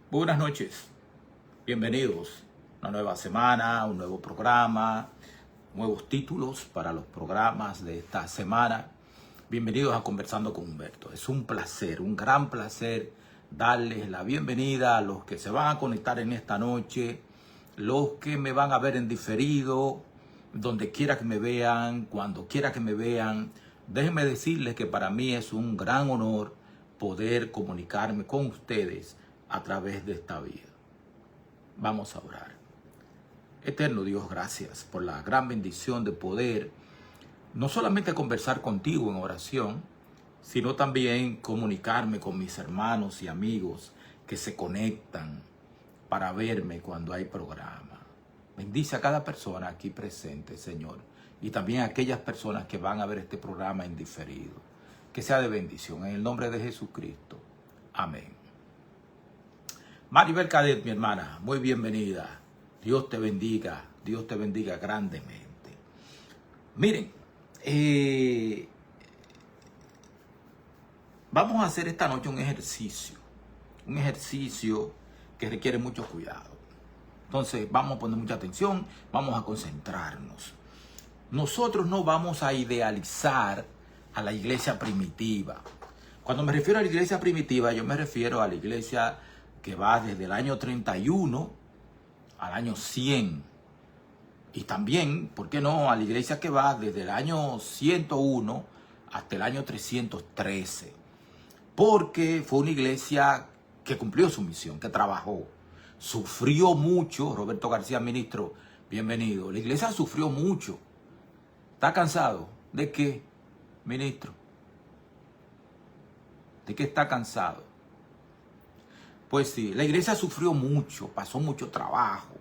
Buenas noches, bienvenidos. Una nueva semana, un nuevo programa, nuevos títulos para los programas de esta semana. Bienvenidos a Conversando con Humberto. Es un placer, un gran placer darles la bienvenida a los que se van a conectar en esta noche, los que me van a ver en diferido, donde quiera que me vean, cuando quiera que me vean. Déjenme decirles que para mí es un gran honor poder comunicarme con ustedes a través de esta vida. Vamos a orar. Eterno Dios, gracias por la gran bendición de poder no solamente conversar contigo en oración, sino también comunicarme con mis hermanos y amigos que se conectan para verme cuando hay programa. Bendice a cada persona aquí presente, Señor, y también a aquellas personas que van a ver este programa en diferido. Que sea de bendición, en el nombre de Jesucristo. Amén. Maribel Cadet, mi hermana, muy bienvenida. Dios te bendiga grandemente. Miren, vamos a hacer esta noche un ejercicio que requiere mucho cuidado. Entonces vamos a poner mucha atención, vamos a concentrarnos. Nosotros no vamos a idealizar a la iglesia primitiva. Cuando me refiero a la iglesia primitiva, yo me refiero a la iglesia que va desde el año 31 al año 100. Y también, ¿por qué no?, a la iglesia que va desde el año 101 hasta el año 313. Porque fue una iglesia que cumplió su misión, que trabajó. Sufrió mucho. Roberto García, ministro, bienvenido. La iglesia sufrió mucho. ¿Está cansado? ¿De qué, ministro? ¿De qué está cansado? Pues sí, la iglesia sufrió mucho, pasó mucho trabajo,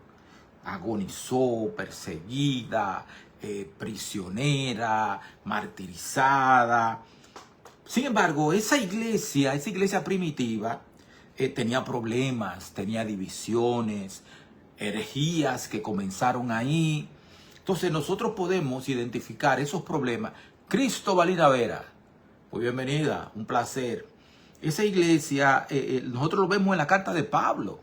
agonizó, perseguida, prisionera, martirizada. Sin embargo, esa iglesia primitiva, tenía problemas, tenía divisiones, herejías que comenzaron ahí. Entonces nosotros podemos identificar esos problemas. Cristóbal Vera, pues bienvenida, un placer. Esa iglesia, nosotros lo vemos en la carta de Pablo.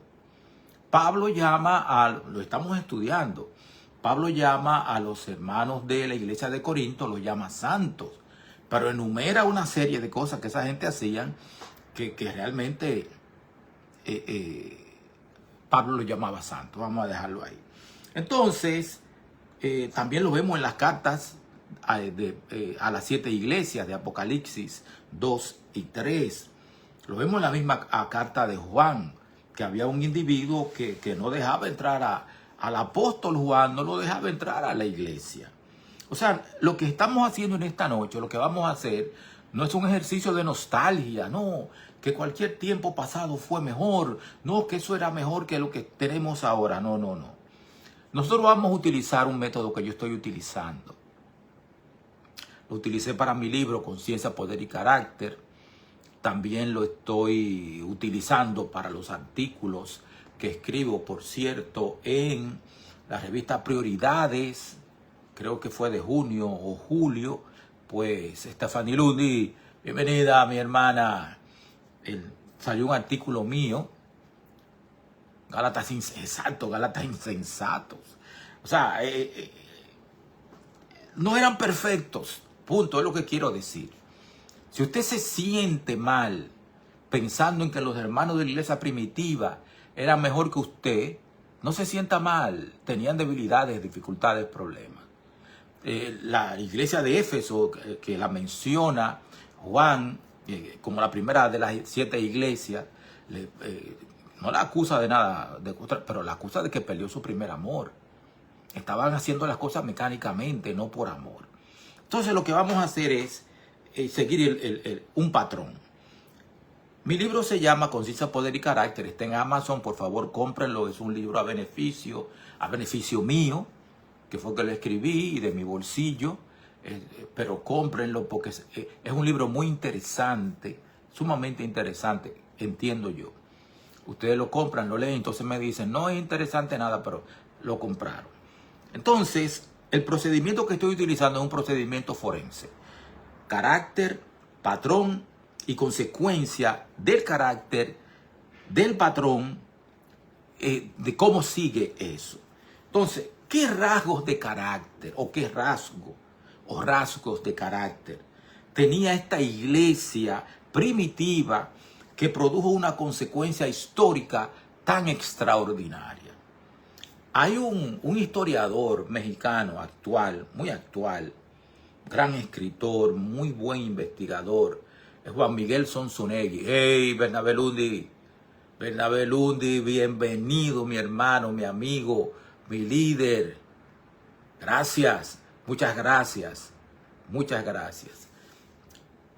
Pablo lo estamos estudiando, Pablo llama a los hermanos de la iglesia de Corinto, los llama santos, pero enumera una serie de cosas que esa gente hacían que realmente Pablo lo llamaba santos. Vamos a dejarlo ahí. Entonces, también lo vemos en las cartas a las 7 iglesias de Apocalipsis 2 y 3. Lo vemos en la misma carta de Juan, que había un individuo que no dejaba entrar al apóstol Juan, no lo dejaba entrar a la iglesia. O sea, lo que estamos haciendo en esta noche, lo que vamos a hacer, no es un ejercicio de nostalgia, no, que cualquier tiempo pasado fue mejor, no, que eso era mejor que lo que tenemos ahora, no. Nosotros vamos a utilizar un método que yo estoy utilizando. Lo utilicé para mi libro Conciencia, Poder y Carácter. También lo estoy utilizando para los artículos que escribo, por cierto, en la revista Prioridades. Creo que fue de junio o julio. Pues Stephanie Lundi, bienvenida, mi hermana. Salió un artículo mío. Gálatas insensatos. O sea, no eran perfectos. Punto, es lo que quiero decir. Si usted se siente mal pensando en que los hermanos de la iglesia primitiva eran mejor que usted, no se sienta mal. Tenían debilidades, dificultades, problemas. La iglesia de Éfeso, que la menciona Juan como la primera de las 7 iglesias, no la acusa de nada, pero la acusa de que perdió su primer amor. Estaban haciendo las cosas mecánicamente, no por amor. Entonces lo que vamos a hacer es seguir un patrón. Mi libro se llama Conciencia, Poder y Carácter. Está en Amazon, por favor cómprenlo. Es un libro a beneficio mío, que fue que lo escribí y de mi bolsillo. Pero cómprenlo porque es un libro muy interesante, sumamente interesante, entiendo yo. Ustedes lo compran, lo leen, entonces me dicen, no es interesante nada, pero lo compraron. Entonces, el procedimiento que estoy utilizando es un procedimiento forense. Carácter, patrón y consecuencia del carácter, del patrón de cómo sigue eso. Entonces, ¿qué rasgos de carácter o qué rasgos de carácter tenía esta iglesia primitiva que produjo una consecuencia histórica tan extraordinaria? Hay un historiador mexicano actual, muy actual, gran escritor, muy buen investigador, es Juan Miguel Zunzunegui. ¡Hey, Bernabé Lundi! Bernabé Lundi, bienvenido, mi hermano, mi amigo, mi líder. Gracias, muchas gracias, muchas gracias.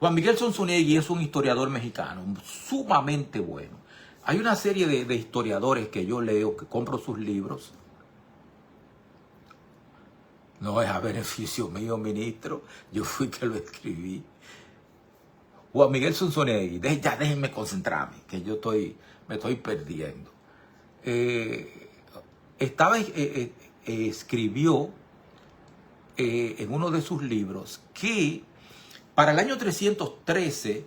Juan Miguel Zunzunegui es un historiador mexicano sumamente bueno. Hay una serie de historiadores que yo leo, que compro sus libros. No es a beneficio mío, ministro. Yo fui que lo escribí. Juan Miguel Zunzunegui, ya déjenme concentrarme, que yo me estoy perdiendo. Escribió en uno de sus libros que para el año 313,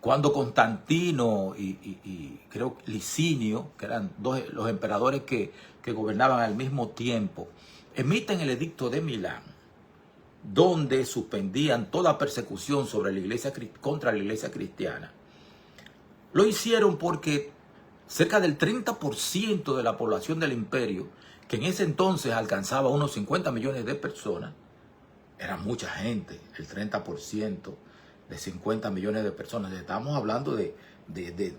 cuando Constantino y creo Licinio, que eran los emperadores que gobernaban al mismo tiempo, emiten el edicto de Milán, donde suspendían toda persecución contra la iglesia cristiana. Lo hicieron porque cerca del 30% de la población del imperio, que en ese entonces alcanzaba unos 50 millones de personas, era mucha gente, el 30% de 50 millones de personas. Estamos hablando de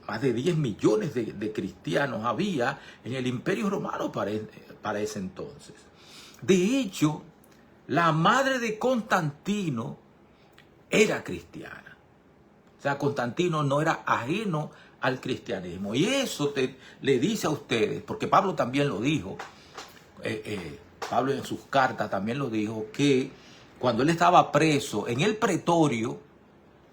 más de 10 millones de cristianos había en el imperio romano para ese entonces. De hecho, la madre de Constantino era cristiana. O sea, Constantino no era ajeno al cristianismo. Y eso le dice a ustedes, porque Pablo también lo dijo, Pablo en sus cartas también lo dijo, que cuando él estaba preso en el pretorio,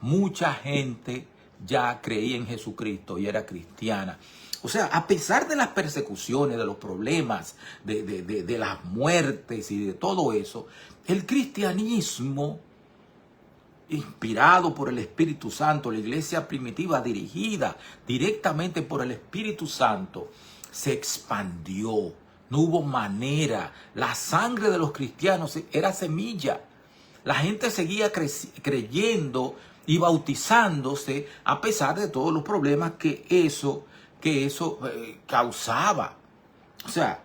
mucha gente ya creía en Jesucristo y era cristiana. O sea, a pesar de las persecuciones, de los problemas, de las muertes y de todo eso, el cristianismo, inspirado por el Espíritu Santo, la iglesia primitiva dirigida directamente por el Espíritu Santo, se expandió. No hubo manera. La sangre de los cristianos era semilla. La gente seguía creyendo y bautizándose a pesar de todos los problemas que eso causaba. O sea,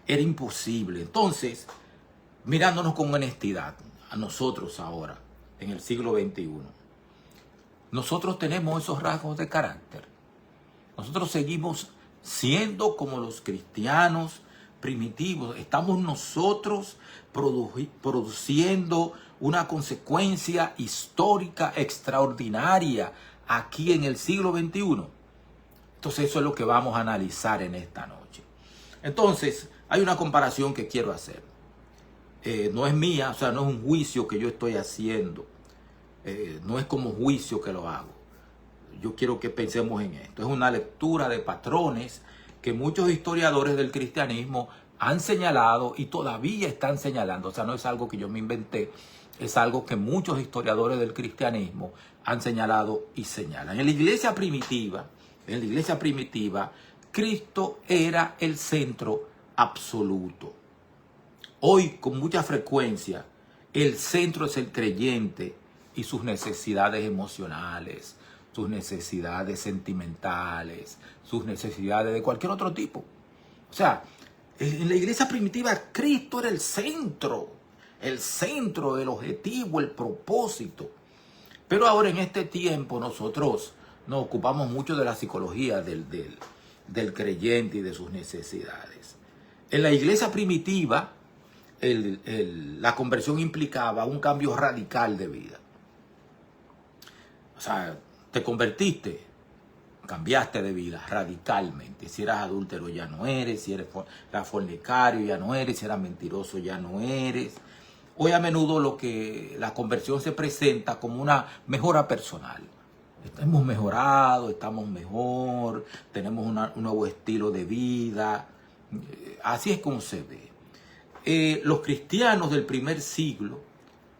era imposible. Entonces, mirándonos con honestidad a nosotros ahora, en el siglo XXI, nosotros tenemos esos rasgos de carácter. Nosotros seguimos siendo como los cristianos primitivos. Estamos nosotros produciendo una consecuencia histórica extraordinaria aquí en el siglo XXI. Entonces eso es lo que vamos a analizar en esta noche. Entonces hay una comparación que quiero hacer. No es mía, o sea, no es un juicio que yo estoy haciendo. No es como juicio que lo hago. Yo quiero que pensemos en esto. Es una lectura de patrones que muchos historiadores del cristianismo han señalado y todavía están señalando. O sea, no es algo que yo me inventé. Es algo que muchos historiadores del cristianismo han señalado y señalan. En la iglesia primitiva, Cristo era el centro absoluto. Hoy, con mucha frecuencia, el centro es el creyente y sus necesidades emocionales, sus necesidades sentimentales, sus necesidades de cualquier otro tipo. O sea, en la iglesia primitiva, Cristo era el centro del objetivo, el propósito. Pero ahora en este tiempo nosotros nos ocupamos mucho de la psicología del creyente y de sus necesidades. En la iglesia primitiva, la conversión implicaba un cambio radical de vida. O sea, te convertiste, cambiaste de vida radicalmente. Si eras adúltero ya no eres, si eras fornicario ya no eres, si eras mentiroso ya no eres. Hoy a menudo la conversión se presenta como una mejora personal. Hemos mejorado, estamos mejor, tenemos un nuevo estilo de vida. Así es como se ve. Los cristianos del primer siglo,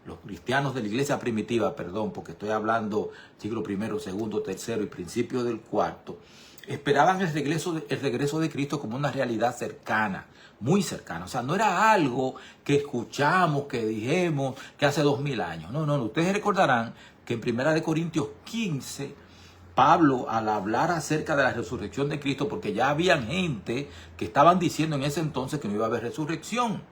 los cristianos de la iglesia primitiva, perdón, porque estoy hablando siglo primero, segundo, tercero y principio del cuarto, esperaban el regreso de Cristo como una realidad cercana, muy cercana. O sea, no era algo que escuchamos, que dijimos, que hace 2000 años. No, no, no. Ustedes recordarán que en 1 Corintios 15, Pablo, al hablar acerca de la resurrección de Cristo, porque ya habían gente que estaban diciendo en ese entonces que no iba a haber resurrección.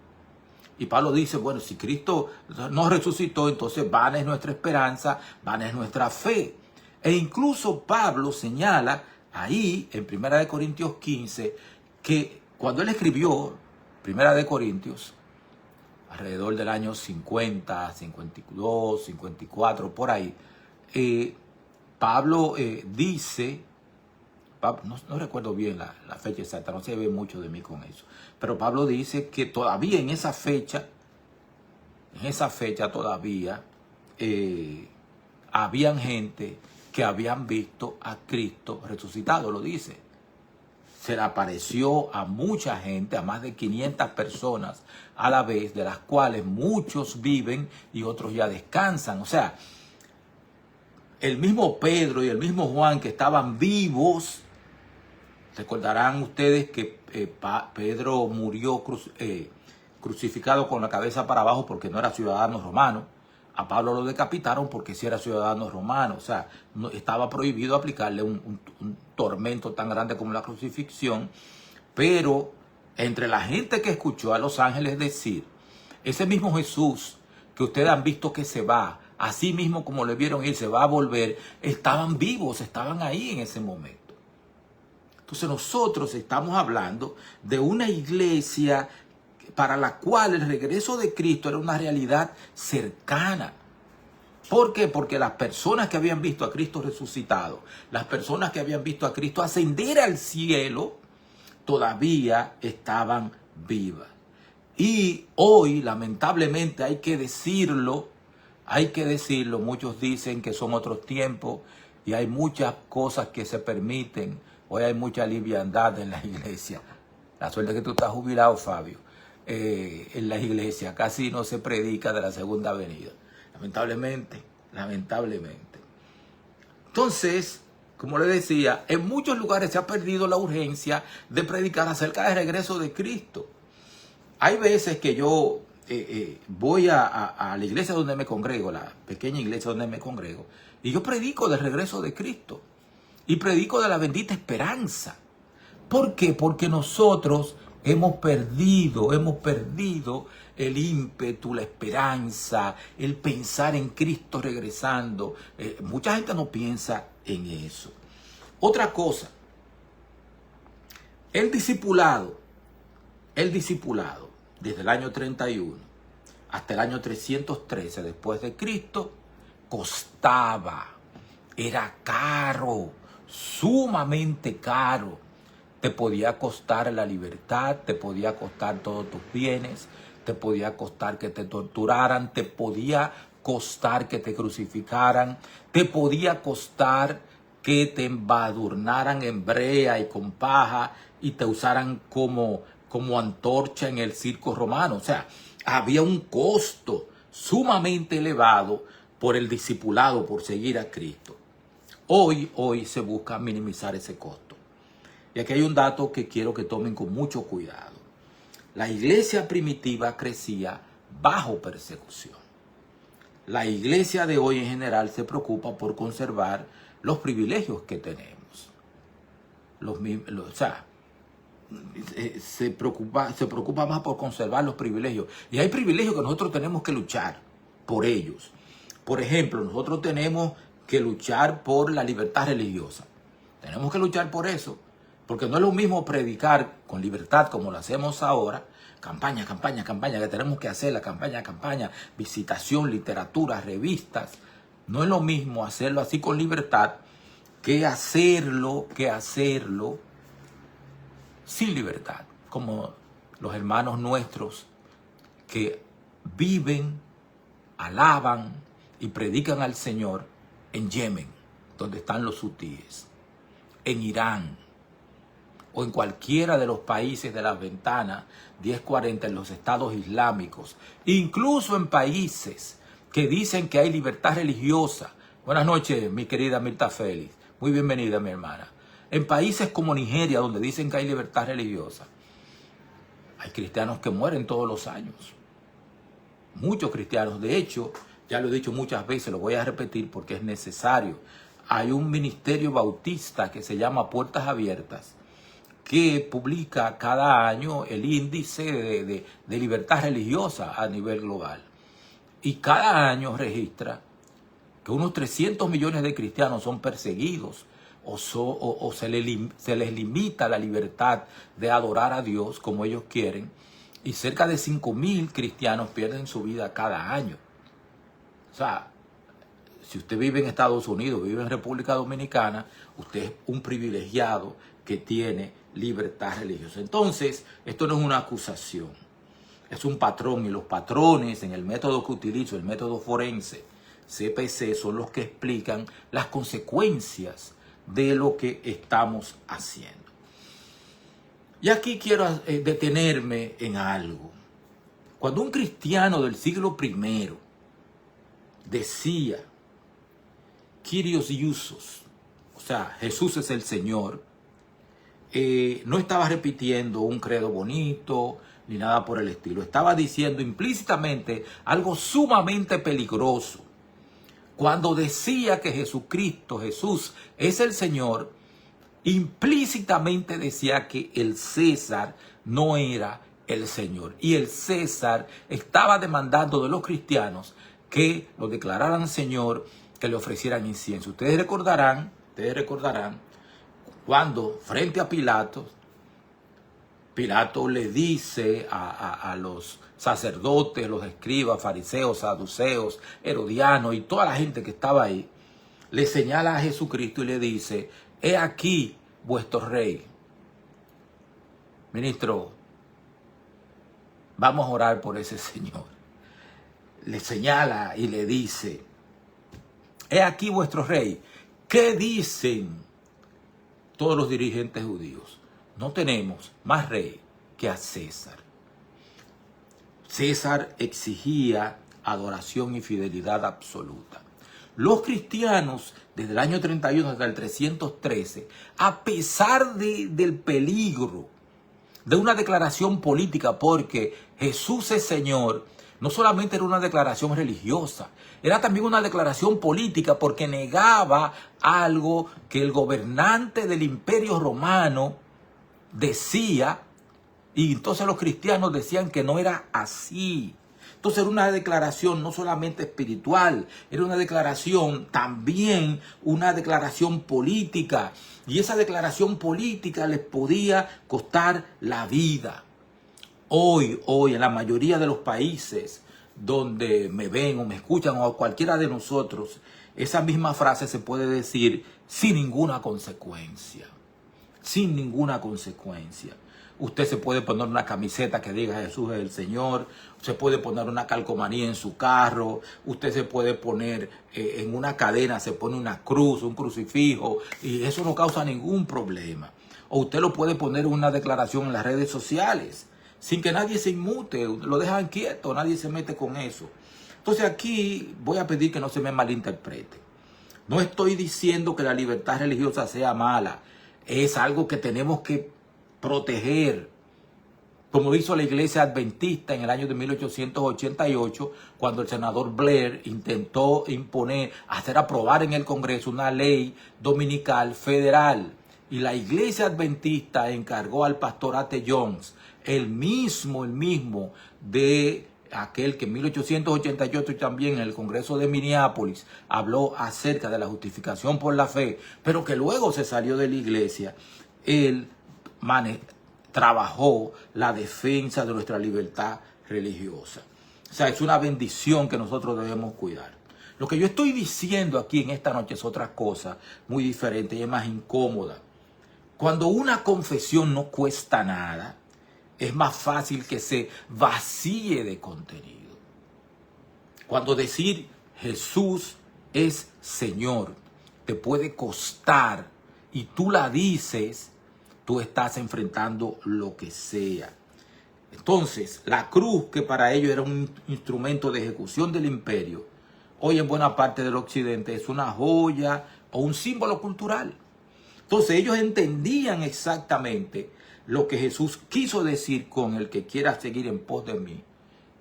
Y Pablo dice, bueno, si Cristo no resucitó, entonces vana es nuestra esperanza, vana es nuestra fe. E incluso Pablo señala ahí, en 1 Corintios 15, que cuando él escribió 1 Corintios, alrededor del año 50, 52, 54, por ahí, Pablo dice, no recuerdo bien la fecha exacta, no se ve mucho de mí con eso, pero Pablo dice que todavía en esa fecha todavía habían gente que habían visto a Cristo resucitado, lo dice. Se le apareció a mucha gente, a más de 500 personas a la vez, de las cuales muchos viven y otros ya descansan. O sea, el mismo Pedro y el mismo Juan que estaban vivos, recordarán ustedes que Pedro murió crucificado con la cabeza para abajo porque no era ciudadano romano. A Pablo lo decapitaron porque sí era ciudadano romano. O sea, no, estaba prohibido aplicarle un tormento tan grande como la crucifixión. Pero entre la gente que escuchó a los ángeles decir, ese mismo Jesús que ustedes han visto que se va, así mismo como le vieron ir, se va a volver, estaban vivos, estaban ahí en ese momento. Entonces nosotros estamos hablando de una iglesia para la cual el regreso de Cristo era una realidad cercana. ¿Por qué? Porque las personas que habían visto a Cristo resucitado, las personas que habían visto a Cristo ascender al cielo, todavía estaban vivas. Y hoy, lamentablemente, hay que decirlo, muchos dicen que son otros tiempos y hay muchas cosas que se permiten. Hoy hay mucha liviandad en la iglesia. La suerte que tú estás jubilado, Fabio. En la iglesia casi no se predica de la segunda venida, lamentablemente. Entonces, como le decía, en muchos lugares se ha perdido la urgencia de predicar acerca del regreso de Cristo. Hay veces que yo voy a la iglesia donde me congrego, la pequeña iglesia donde me congrego, y yo predico del regreso de Cristo y predico de la bendita esperanza. ¿Por qué? Porque nosotros hemos perdido el ímpetu, la esperanza, el pensar en Cristo regresando. Mucha gente no piensa en eso. Otra cosa, el discipulado, desde el año 31 hasta el año 313 después de Cristo, costaba, era caro, sumamente caro. Te podía costar la libertad, te podía costar todos tus bienes, te podía costar que te torturaran, te podía costar que te crucificaran, te podía costar que te embadurnaran en brea y con paja y te usaran como antorcha en el circo romano. O sea, había un costo sumamente elevado por el discipulado, por seguir a Cristo. Hoy se busca minimizar ese costo. Y aquí hay un dato que quiero que tomen con mucho cuidado. La iglesia primitiva crecía bajo persecución. La iglesia de hoy en general se preocupa por conservar los privilegios que tenemos. Se preocupa más por conservar los privilegios. Y hay privilegios que nosotros tenemos que luchar por ellos. Por ejemplo, nosotros tenemos que luchar por la libertad religiosa. Tenemos que luchar por eso. Porque no es lo mismo predicar con libertad como lo hacemos ahora, campaña que tenemos que hacer, la campaña, visitación, literatura, revistas. No es lo mismo hacerlo así con libertad que hacerlo sin libertad. Como los hermanos nuestros que viven, alaban y predican al Señor en Yemen, donde están los hutíes, en Irán, o en cualquiera de los países de las ventanas 1040 en los estados islámicos, incluso en países que dicen que hay libertad religiosa. Buenas noches, mi querida Mirta Félix. Muy bienvenida, mi hermana. En países como Nigeria, donde dicen que hay libertad religiosa, hay cristianos que mueren todos los años. Muchos cristianos. De hecho, ya lo he dicho muchas veces, lo voy a repetir porque es necesario. Hay un ministerio bautista que se llama Puertas Abiertas, que publica cada año el índice de libertad religiosa a nivel global. Y cada año registra que unos 300 millones de cristianos son perseguidos o se les limita la libertad de adorar a Dios como ellos quieren, y cerca de 5.000 cristianos pierden su vida cada año. O sea, si usted vive en Estados Unidos, vive en República Dominicana, usted es un privilegiado que tiene libertad religiosa. Entonces, esto no es una acusación, es un patrón, y los patrones en el método que utilizo, el método forense, CPC, son los que explican las consecuencias de lo que estamos haciendo. Y aquí quiero detenerme en algo. Cuando un cristiano del siglo I decía, Kyrios Iousos, o sea, Jesús es el Señor, no estaba repitiendo un credo bonito ni nada por el estilo. Estaba diciendo implícitamente algo sumamente peligroso. Cuando decía que Jesucristo, Jesús es el Señor, implícitamente decía que el César no era el Señor. Y el César estaba demandando de los cristianos que lo declararan Señor, que le ofrecieran incienso. Ustedes recordarán cuando frente a Pilato, Pilato le dice a los sacerdotes, los escribas, fariseos, saduceos, herodianos y toda la gente que estaba ahí, le señala a Jesucristo y le dice, he aquí vuestro rey. Ministro, vamos a orar por ese señor. Le señala y le dice, he aquí vuestro rey. ¿Qué dicen todos los dirigentes judíos? No tenemos más rey que a César. César exigía adoración y fidelidad absoluta. Los cristianos, desde el año 31 hasta el 313, a pesar del peligro de una declaración política, porque Jesús es Señor, no solamente era una declaración religiosa, era también una declaración política, porque negaba algo que el gobernante del Imperio Romano decía, y entonces los cristianos decían que no era así. Entonces era una declaración no solamente espiritual, era una declaración también, una declaración política. Y esa declaración política les podía costar la vida. Hoy, en la mayoría de los países donde me ven o me escuchan, o cualquiera de nosotros, esa misma frase se puede decir sin ninguna consecuencia. Sin ninguna consecuencia. Usted se puede poner una camiseta que diga Jesús es el Señor, se puede poner una calcomanía en su carro, usted se puede poner en una cadena, se pone una cruz, un crucifijo, y eso no causa ningún problema. O usted lo puede poner en una declaración en las redes sociales, sin que nadie se inmute, lo dejan quieto, nadie se mete con eso. Entonces aquí voy a pedir que no se me malinterprete. No estoy diciendo que la libertad religiosa sea mala, es algo que tenemos que proteger, como hizo la iglesia adventista en el año de 1888, cuando el senador Blair intentó hacer aprobar en el Congreso una ley dominical federal, y la iglesia adventista encargó al pastor A.T. Jones, el mismo de aquel que en 1888 también en el Congreso de Minneapolis habló acerca de la justificación por la fe, pero que luego se salió de la iglesia. Él trabajó la defensa de nuestra libertad religiosa. O sea, es una bendición que nosotros debemos cuidar. Lo que yo estoy diciendo aquí en esta noche es otra cosa muy diferente y es más incómoda. Cuando una confesión no cuesta nada, es más fácil que se vacíe de contenido. Cuando decir Jesús es Señor te puede costar y tú la dices, tú estás enfrentando lo que sea. Entonces, la cruz, que para ellos era un instrumento de ejecución del imperio, hoy en buena parte del occidente es una joya o un símbolo cultural. Entonces ellos entendían exactamente lo que Jesús quiso decir con el que quiera seguir en pos de mí.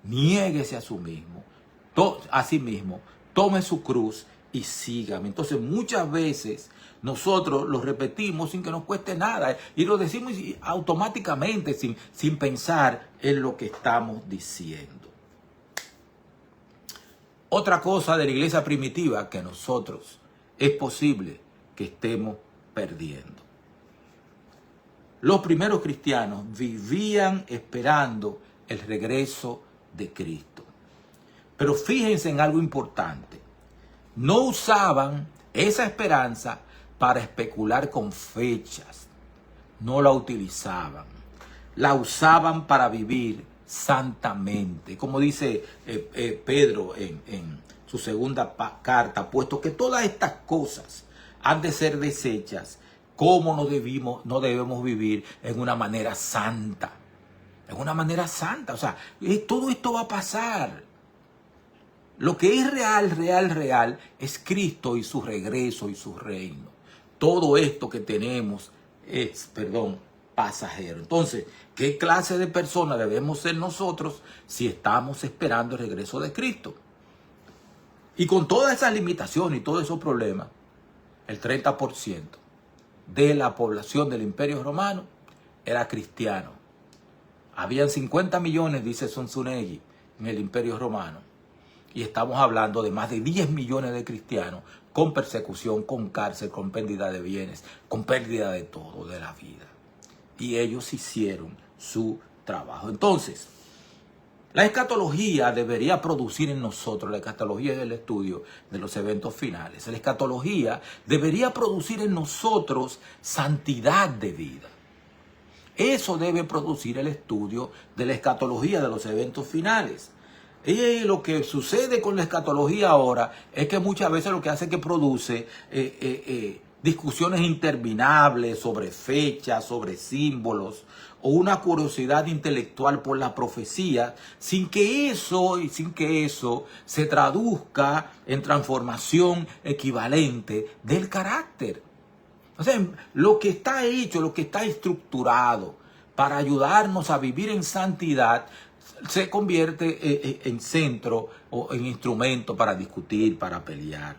Niéguese a sí mismo, tome su cruz y sígame. Entonces muchas veces nosotros lo repetimos sin que nos cueste nada y lo decimos automáticamente sin pensar en lo que estamos diciendo. Otra cosa de la iglesia primitiva que nosotros es posible que estemos perdiendo. Los primeros cristianos vivían esperando el regreso de Cristo. Pero fíjense en algo importante. No usaban esa esperanza para especular con fechas. No la utilizaban. La usaban para vivir santamente. Como dice Pedro en su segunda carta, puesto que todas estas cosas han de ser deshechas, ¿cómo no debemos vivir en una manera santa? En una manera santa. O sea, todo esto va a pasar. Lo que es real, es Cristo y su regreso y su reino. Todo esto que tenemos es, pasajero. Entonces, ¿qué clase de personas debemos ser nosotros si estamos esperando el regreso de Cristo? Y con todas esas limitaciones y todos esos problemas, el 30% de la población del Imperio Romano era cristiano. Habían 50 millones, dice Zunzunegui, en el Imperio Romano. Y estamos hablando de más de 10 millones de cristianos con persecución, con cárcel, con pérdida de bienes, con pérdida de todo, de la vida. Y ellos hicieron su trabajo. Entonces, la escatología debería producir en nosotros, la escatología es el estudio de los eventos finales. La escatología debería producir en nosotros santidad de vida. Eso debe producir el estudio de la escatología de los eventos finales. Y lo que sucede con la escatología ahora es que muchas veces lo que hace es que produce discusiones interminables sobre fechas, sobre símbolos, o una curiosidad intelectual por la profecía, sin que eso se traduzca en transformación equivalente del carácter. O sea, lo que está hecho, lo que está estructurado para ayudarnos a vivir en santidad, se convierte en centro o en instrumento para discutir, para pelear.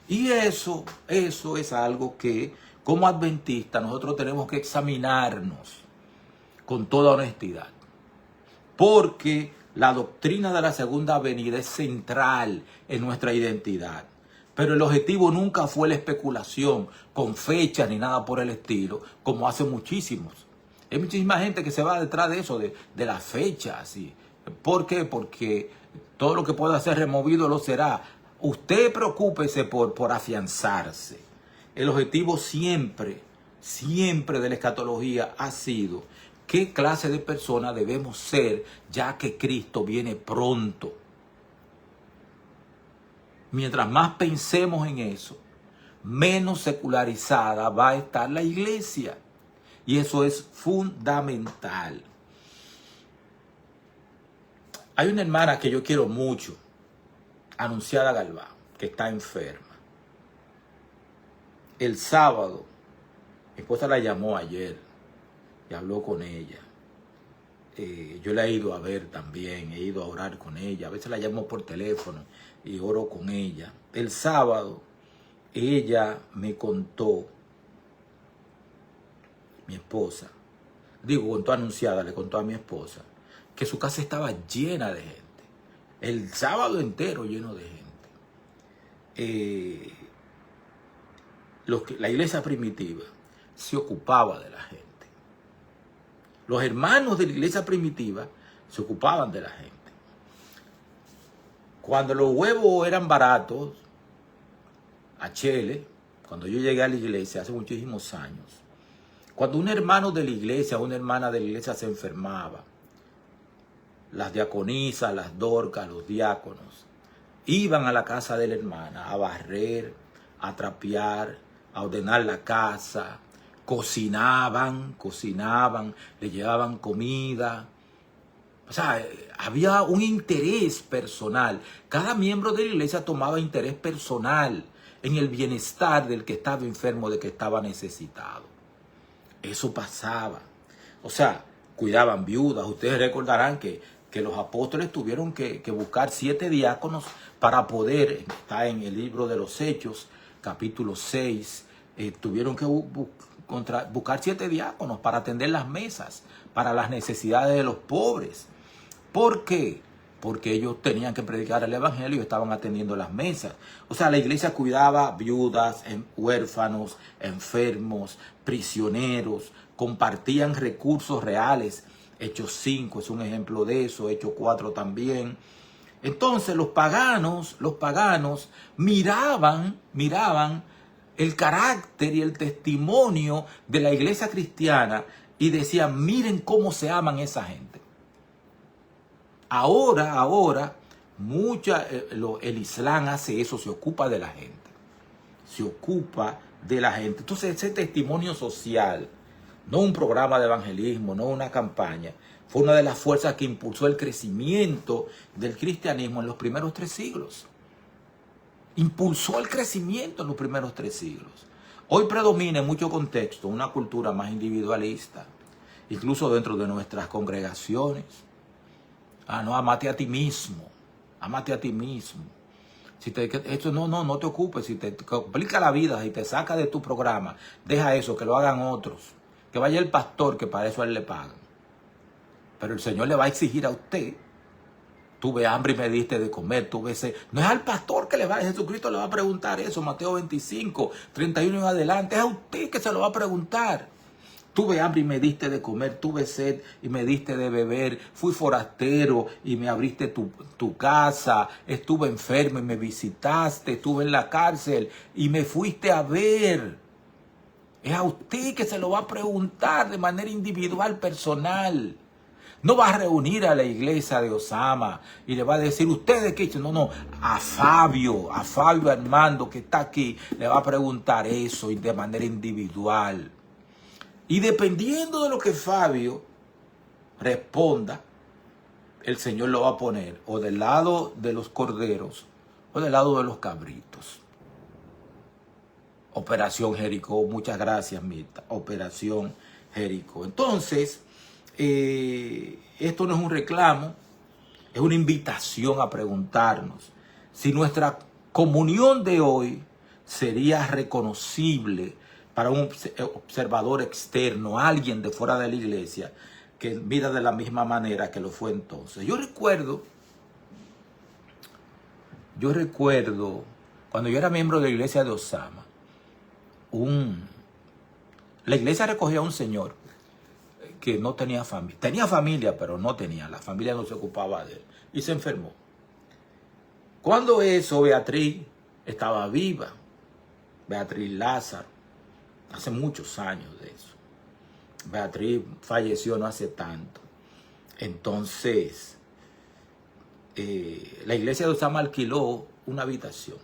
Y eso es algo que como adventistas nosotros tenemos que examinarnos con toda honestidad. Porque la doctrina de la segunda venida es central en nuestra identidad. Pero el objetivo nunca fue la especulación con fechas ni nada por el estilo, como hacen muchísimos. Hay muchísima gente que se va detrás de eso, de las fechas. ¿Por qué? Porque todo lo que pueda ser removido lo será. Usted preocúpese por afianzarse. El objetivo siempre de la escatología ha sido qué clase de persona debemos ser ya que Cristo viene pronto. Mientras más pensemos en eso, menos secularizada va a estar la iglesia. Y eso es fundamental. Hay una hermana que yo quiero mucho, Anunciada Galván, que está enferma. El sábado, mi esposa la llamó ayer y habló con ella. Yo la he ido a ver también, he ido a orar con ella. A veces la llamo por teléfono y oro con ella. El sábado, ella me contó, mi esposa, contó Anunciada, le contó a mi esposa, que su casa estaba llena de gente. El sábado entero lleno de gente. La iglesia primitiva se ocupaba de la gente. Los hermanos de la iglesia primitiva se ocupaban de la gente. Cuando los huevos eran baratos, a Chile, cuando yo llegué a la iglesia hace muchísimos años, cuando un hermano de la iglesia, una hermana de la iglesia se enfermaba, las diaconisas, las dorcas, los diáconos, iban a la casa de la hermana a barrer, a trapear, a ordenar la casa, cocinaban, le llevaban comida. O sea, había un interés personal. Cada miembro de la iglesia tomaba interés personal en el bienestar del que estaba enfermo, de que estaba necesitado. Eso pasaba. O sea, cuidaban viudas. Ustedes recordarán que los apóstoles tuvieron que buscar 7 diáconos para poder, está en el libro de los Hechos, capítulo 6, tuvieron que buscar 7 diáconos para atender las mesas, para las necesidades de los pobres. ¿Por qué? Porque ellos tenían que predicar el evangelio y estaban atendiendo las mesas. O sea, la iglesia cuidaba viudas, huérfanos, enfermos, prisioneros, compartían recursos reales. Hechos 5 es un ejemplo de eso, Hechos 4 también. Entonces los paganos miraban el carácter y el testimonio de la iglesia cristiana y decían, miren cómo se aman esa gente. Ahora, el Islam hace eso, se ocupa de la gente. Se ocupa de la gente. Entonces ese testimonio social, no un programa de evangelismo, no una campaña, fue una de las fuerzas que impulsó el crecimiento del cristianismo en los primeros 3 siglos. Impulsó el crecimiento en los primeros 3 siglos. Hoy predomina en mucho contexto una cultura más individualista, incluso dentro de nuestras congregaciones. No, amate a ti mismo. Amate a ti mismo. No te ocupes. Si te complica la vida y te saca de tu programa, deja eso, que lo hagan otros. Que vaya el pastor, que para eso a él le pagan. Pero el Señor le va a exigir a usted. Tuve hambre y me diste de comer, tuve sed. No es al pastor que Jesucristo le va a preguntar eso, Mateo 25, 31 en adelante. Es a usted que se lo va a preguntar. Tuve hambre y me diste de comer, tuve sed y me diste de beber, fui forastero y me abriste tu casa, estuve enfermo y me visitaste, estuve en la cárcel y me fuiste a ver. Es a usted que se lo va a preguntar de manera individual, personal. No va a reunir a la iglesia de Osama y le va a decir, ¿ustedes qué? No, a Fabio Armando que está aquí, le va a preguntar eso de manera individual. Y dependiendo de lo que Fabio responda, el Señor lo va a poner o del lado de los corderos o del lado de los cabritos. Operación Jericó, muchas gracias, Mirta. Operación Jericó. Entonces, esto no es un reclamo, es una invitación a preguntarnos si nuestra comunión de hoy sería reconocible para un observador externo, alguien de fuera de la iglesia, que mira de la misma manera que lo fue entonces. Yo recuerdo cuando yo era miembro de la iglesia de Osama, la iglesia recogía a un señor que no tenía familia. Tenía familia, pero no tenía. La familia no se ocupaba de él. Y se enfermó. Cuando eso, Beatriz estaba viva. Beatriz Lázaro. Hace muchos años de eso. Beatriz falleció no hace tanto. Entonces, la iglesia de Osama alquiló una habitación.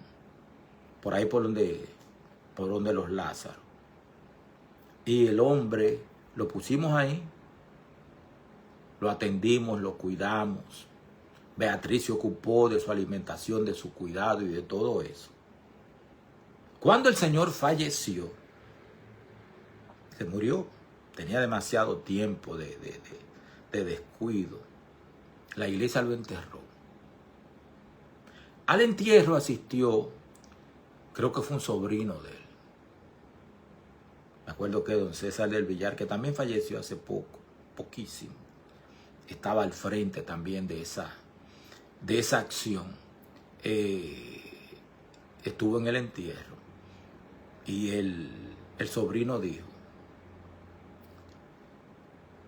Por ahí por donde los Lázaros. Y el hombre lo pusimos ahí. Lo atendimos, lo cuidamos. Beatriz se ocupó de su alimentación, de su cuidado y de todo eso. Cuando el Señor falleció, se murió. Tenía demasiado tiempo de descuido. La iglesia lo enterró. Al entierro asistió, creo que fue un sobrino de él. Me acuerdo que don César del Villar, que también falleció hace poquísimo, estaba al frente también de esa acción. Estuvo en el entierro y el sobrino dijo,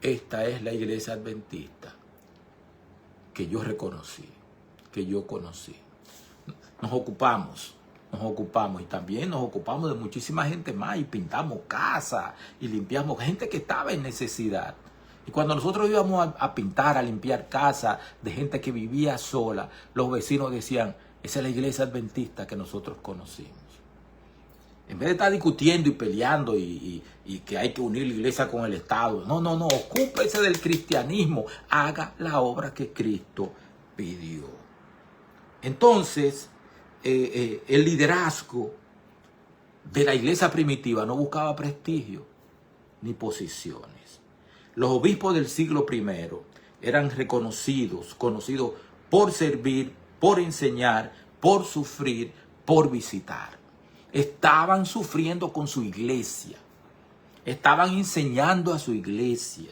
esta es la iglesia adventista que yo reconocí, que yo conocí. Nos ocupamos y también nos ocupamos de muchísima gente más y pintamos casas y limpiamos gente que estaba en necesidad. Y cuando nosotros íbamos a pintar, a limpiar casas de gente que vivía sola, los vecinos decían, esa es la iglesia adventista que nosotros conocimos. En vez de estar discutiendo y peleando y que hay que unir la iglesia con el Estado. No, ocúpese del cristianismo. Haga la obra que Cristo pidió. Entonces, el liderazgo de la iglesia primitiva no buscaba prestigio ni posiciones. Los obispos del siglo I eran conocidos por servir, por enseñar, por sufrir, por visitar. Estaban sufriendo con su iglesia. Estaban enseñando a su iglesia.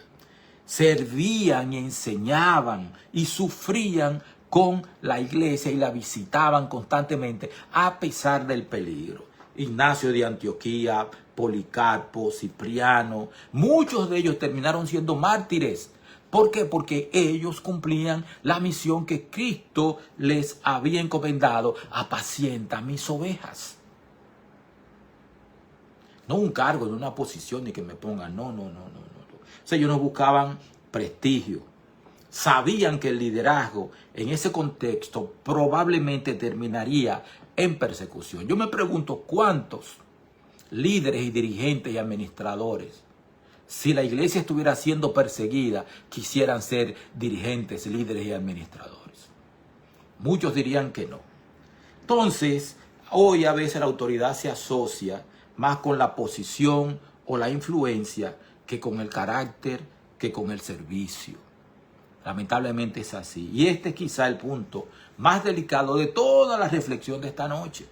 Servían y enseñaban y sufrían con la iglesia y la visitaban constantemente a pesar del peligro. Ignacio de Antioquía, Policarpo, Cipriano, muchos de ellos terminaron siendo mártires. ¿Por qué? Porque ellos cumplían la misión que Cristo les había encomendado: apacienta mis ovejas. No un cargo, no una posición ni que me pongan, no. O sea, ellos no buscaban prestigio. Sabían que el liderazgo en ese contexto probablemente terminaría en persecución. Yo me pregunto cuántos líderes y dirigentes y administradores, si la iglesia estuviera siendo perseguida, quisieran ser dirigentes, líderes y administradores. Muchos dirían que no. Entonces, hoy a veces la autoridad se asocia más con la posición o la influencia que con el carácter, que con el servicio. Lamentablemente es así. Y este es quizá el punto más delicado de toda la reflexión de esta noche,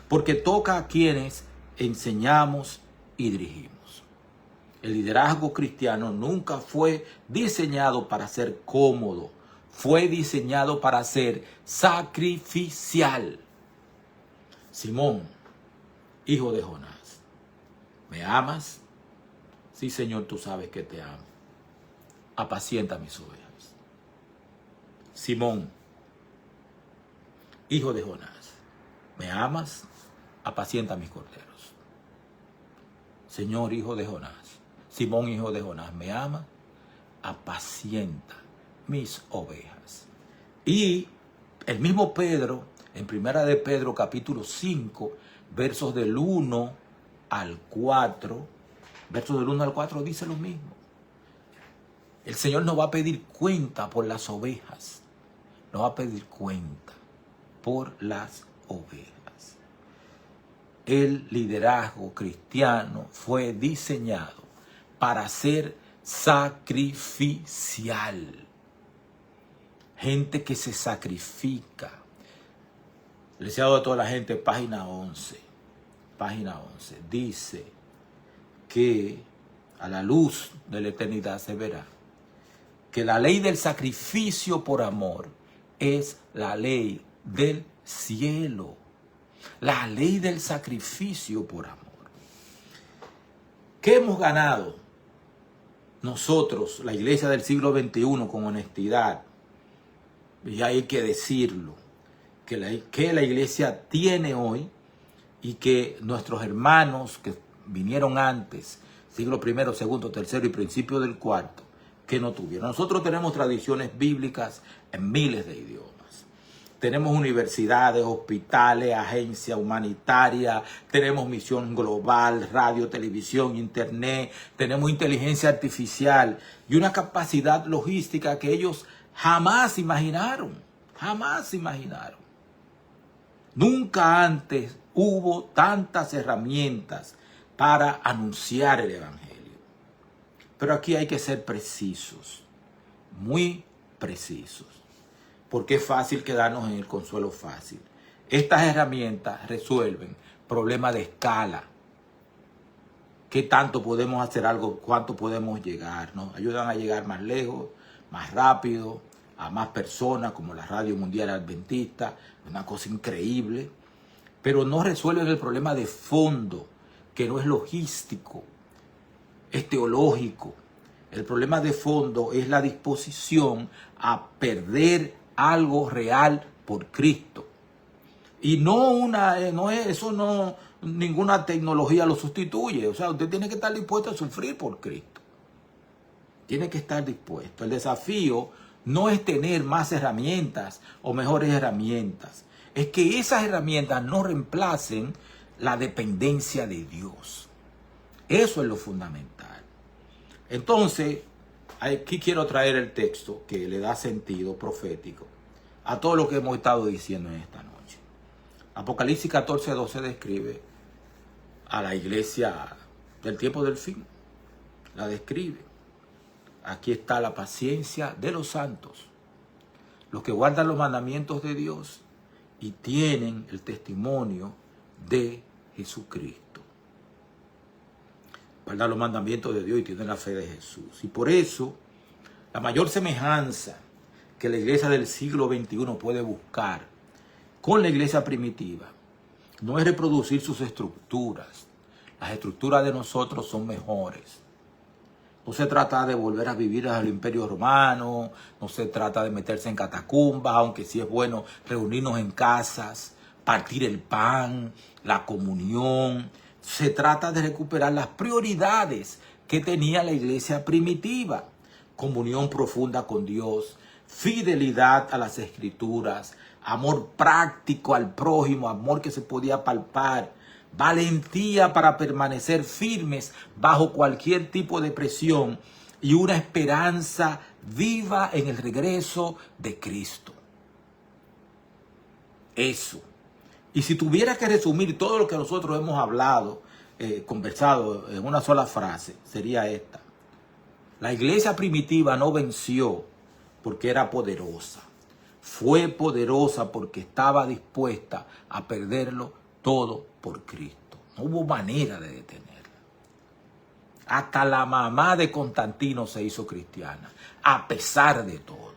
porque toca a quienes enseñamos y dirigimos. El liderazgo cristiano nunca fue diseñado para ser cómodo, fue diseñado para ser sacrificial. Simón, hijo de Jonás, ¿me amas? Sí, Señor, tú sabes que te amo. Apacienta mis ovejas. Simón, hijo de Jonás, ¿me amas? Apacienta mis corderos. Señor, hijo de Jonás, Simón, hijo de Jonás, ¿me ama? Apacienta mis ovejas. Y el mismo Pedro, en Primera de Pedro, capítulo 5, versos del 1 al 4, dice lo mismo. El Señor nos va a pedir cuenta por las ovejas. Nos va a pedir cuenta por las ovejas. El liderazgo cristiano fue diseñado para ser sacrificial. Gente que se sacrifica. El deseado de toda la gente, página 11. Página 11. Dice que a la luz de la eternidad se verá que la ley del sacrificio por amor es la ley del cielo. La ley del sacrificio por amor. ¿Qué hemos ganado nosotros, la iglesia del siglo XXI, con honestidad? Y hay que decirlo, que la iglesia tiene hoy y que nuestros hermanos que vinieron antes, siglo I, segundo, tercero y principio del cuarto, que no tuvieron. Nosotros tenemos tradiciones bíblicas en miles de idiomas. Tenemos universidades, hospitales, agencias humanitarias, tenemos misión global, radio, televisión, internet, tenemos inteligencia artificial y una capacidad logística que ellos jamás imaginaron, jamás imaginaron. Nunca antes hubo tantas herramientas para anunciar el Evangelio. Pero aquí hay que ser precisos, muy precisos. Porque es fácil quedarnos en el consuelo fácil. Estas herramientas resuelven problemas de escala. ¿Qué tanto podemos hacer algo? ¿Cuánto podemos llegar? Nos ayudan a llegar más lejos, más rápido, a más personas, como la Radio Mundial Adventista. Una cosa increíble. Pero no resuelven el problema de fondo, que no es logístico, es teológico. El problema de fondo es la disposición a perder algo real por Cristo. Y ninguna tecnología lo sustituye. O sea, usted tiene que estar dispuesto a sufrir por Cristo. Tiene que estar dispuesto. El desafío no es tener más herramientas o mejores herramientas. Es que esas herramientas no reemplacen la dependencia de Dios. Eso es lo fundamental. Entonces, aquí quiero traer el texto que le da sentido profético a todo lo que hemos estado diciendo en esta noche. Apocalipsis 14:12 describe a la iglesia del tiempo del fin. La describe. Aquí está la paciencia de los santos, los que guardan los mandamientos de Dios y tienen el testimonio de Jesucristo. Guardan los mandamientos de Dios y tienen la fe de Jesús. Y por eso, la mayor semejanza que la iglesia del siglo XXI puede buscar con la iglesia primitiva no es reproducir sus estructuras. Las estructuras de nosotros son mejores. No se trata de volver a vivir al Imperio Romano, no se trata de meterse en catacumbas, aunque sí es bueno reunirnos en casas, partir el pan, la comunión. Se trata de recuperar las prioridades que tenía la iglesia primitiva. Comunión profunda con Dios, fidelidad a las Escrituras, amor práctico al prójimo, amor que se podía palpar, valentía para permanecer firmes bajo cualquier tipo de presión y una esperanza viva en el regreso de Cristo. Eso. Y si tuviera que resumir todo lo que nosotros hemos hablado, conversado en una sola frase, sería esta. La iglesia primitiva no venció porque era poderosa. Fue poderosa porque estaba dispuesta a perderlo todo por Cristo. No hubo manera de detenerla. Hasta la mamá de Constantino se hizo cristiana, a pesar de todo.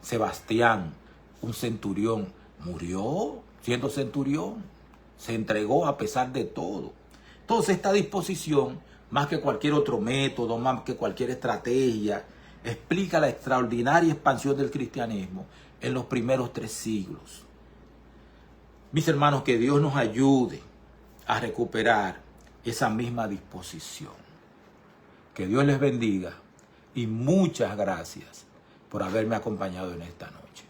Sebastián, un centurión, murió siendo centurión. Se entregó a pesar de todo. Entonces esta disposición, más que cualquier otro método, más que cualquier estrategia, explica la extraordinaria expansión del cristianismo en los primeros 3 siglos. Mis hermanos, que Dios nos ayude a recuperar esa misma disposición. Que Dios les bendiga y muchas gracias por haberme acompañado en esta noche.